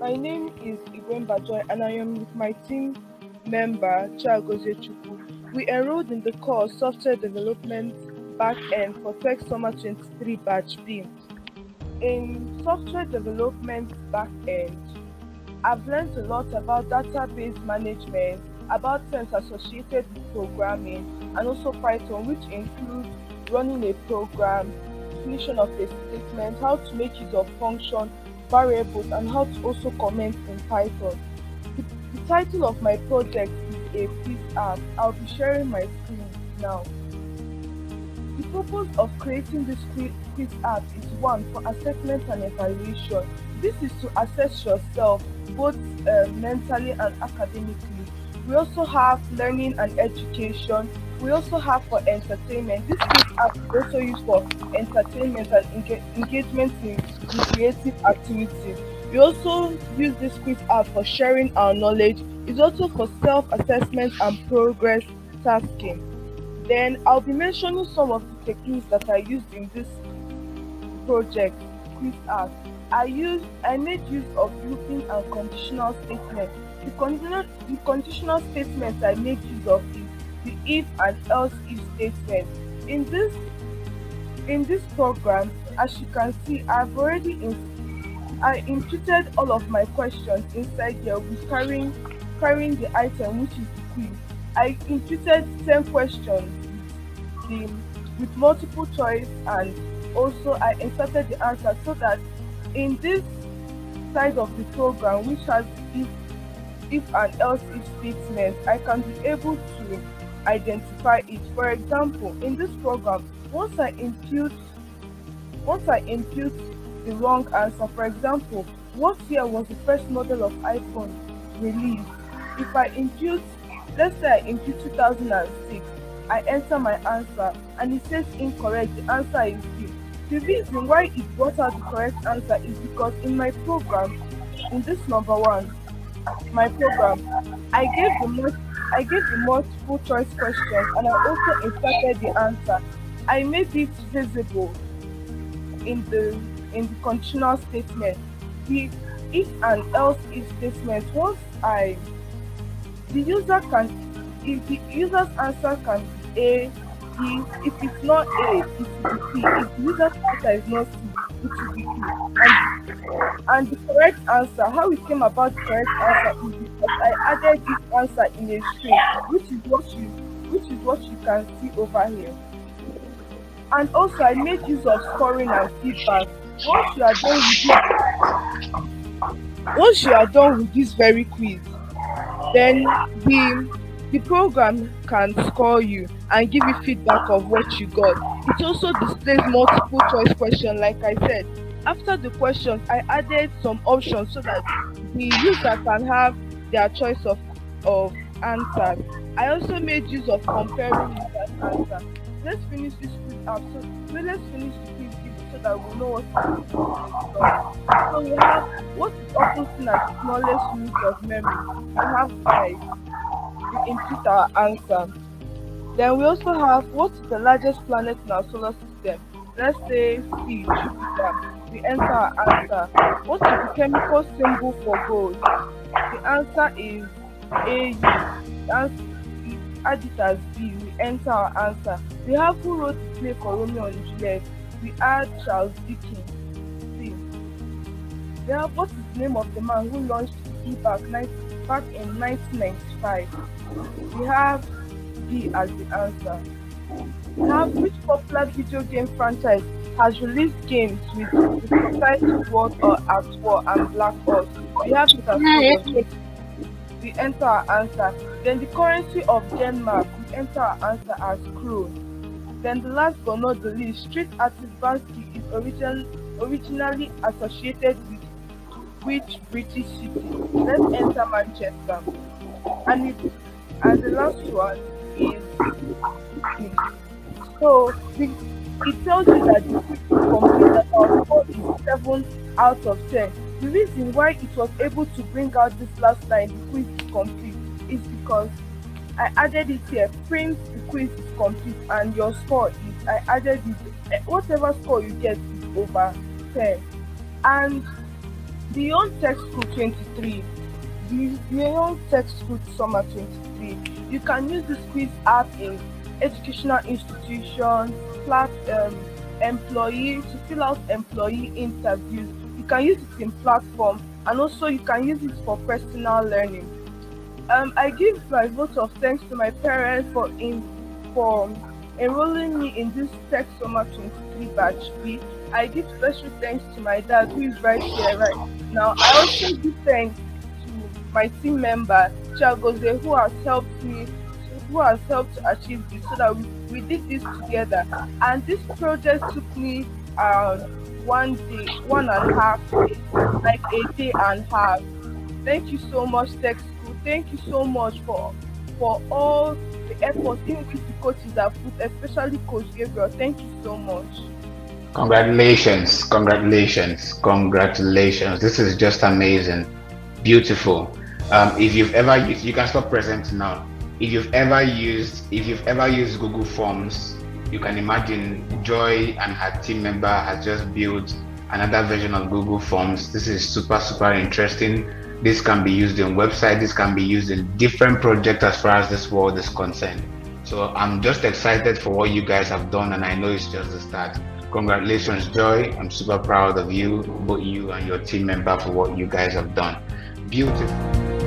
My name is Igwemba Joy and I am with my team member Chiagozie Chukwu. We enrolled in the course Software Development Backend for Tech Summer 23 Batch B. In Software Development Backend, I've learned a lot about database management, about terms associated with programming, and also Python, which includes running a program, definition of a statement, how to make use of functions, variables, and how to also comment in Python. The title of my project is a quiz app. I'll be sharing my screen now. The purpose of creating this quiz app is one, for assessment and evaluation. This is to assess yourself both mentally and academically. We also have learning and education. We also have for entertainment. This quiz app is also used for entertainment and engagement in creative activities. We also use this quiz app for sharing our knowledge. It's also for self-assessment and progress tasking. Then I'll be mentioning some of the techniques that I used in this project quiz app. I made use of looping and conditional statements. The conditional statements I made use of is the if and else if statement. In this program, as you can see, I imputed all of my questions inside here with carrying the item, which is the quiz. I imputed 10 questions with multiple choice, and also I inserted the answer so that in this side of the program, which has if and else if statements, I can be able to identify it. For example, in this program, once I impute the wrong answer, for example, what year was the first model of iPhone released? If I impute, let's say I impute 2006, I enter my answer and it says incorrect, the answer is B. The reason why it brought out the correct answer is because in my program, in this number one, my program, I gave the multiple choice questions and I also inserted the answer. I made it visible in the conditional statement. The if and else if statement, if the user's answer can be A, B, if it's not A, it will be C. If the user's answer is not C, it will be C. And the correct answer, how it came about the correct answer is because I added this answer in a string, which is what you can see over here. And also I made use of scoring and feedback. Once you are done with this very quiz, then the program can score you and give you feedback of what you got. It also displays multiple choice questions. Like I said, after the questions, I added some options so that the user can have their choice of answers. I also made use of comparing users' answers. Let's finish this quiz up. Let's finish the quiz so that we know what to do. So we have what is often seen as the smallest unit of memory. We have 5. We input our answer. Then we also have what is the largest planet in our solar system. Let's say C, Jupiter. We enter our answer. What is the chemical symbol for gold? The answer is AU. The answer is add it as B. We enter our answer. We have who wrote the play for Romeo and Juliet. We add Charles Dickens. C. We have what is the name of the man who launched E back in 1995. We have B as the answer. We have which popular video game franchise has released games with the Society World or At War and Black Ops. We have it as we enter our answer. Then the currency of Denmark, we enter our answer as krone. Then the last but not the least, street artist Banksy is originally associated with which British city? Let's enter Manchester. And the last one is so it tells you that the quiz is complete, that our score is 7 out of 10. The reason why it was able to bring out this last line, the quiz is complete, is because I added it here. Print the quiz is complete and your score is, I added it, whatever score you get is over 10. And Beyond Tech School 23, beyond Tech School Summer 23, you can use this quiz app in educational institutions, employee to fill out employee interviews. You can use it in platform, and also you can use it for personal learning. I give my vote of thanks to my parents for enrolling me in this Tech Summer 23 batch B. I give special thanks to my dad who is right here right now. I also give thanks to my team member Chagoze who has helped to achieve this so that we did this together. And this project took me 1 day, 1.5 days, like a day and a half. Thank you so much, Tech School. Thank you so much for all the efforts in which the coaches have put, especially Coach Gabriel. Thank you so much. Congratulations, congratulations, congratulations. This is just amazing. Beautiful. If you've ever used, you can stop present now. If you've ever used Google Forms, you can imagine Joy and her team member has just built another version of Google Forms. This is super, super interesting. This can be used in website. This can be used in different projects as far as this world is concerned. So I'm just excited for what you guys have done, and I know it's just the start. Congratulations, Joy. I'm super proud of you, both you and your team member, for what you guys have done. Beautiful.